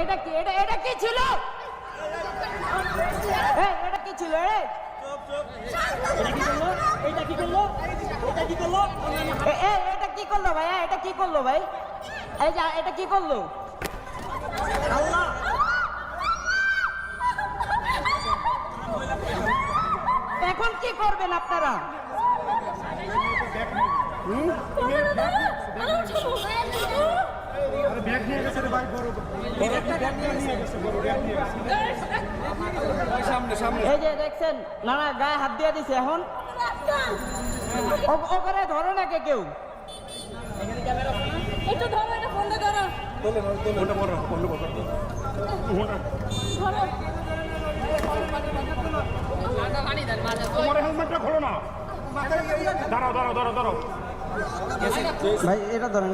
এটা কি এটা কি ছিল? এটা কি ছিল? এটা কি করলো ভাইয়া? এটা কি করলো ভাই? এই যে এটা কি করলো? আল্লাহ, এখন কি করবেন আপনারা? এই যে দেখছেন নানা গায়ে হাত দিয়ে দিছে। এখন ওখানে ধরো না কেউ। একটু ধরো, এটা ফোনটা ধরো। হেলমেটটা খোলো না, দাঁড়াও। ভাই এটা ধরেন।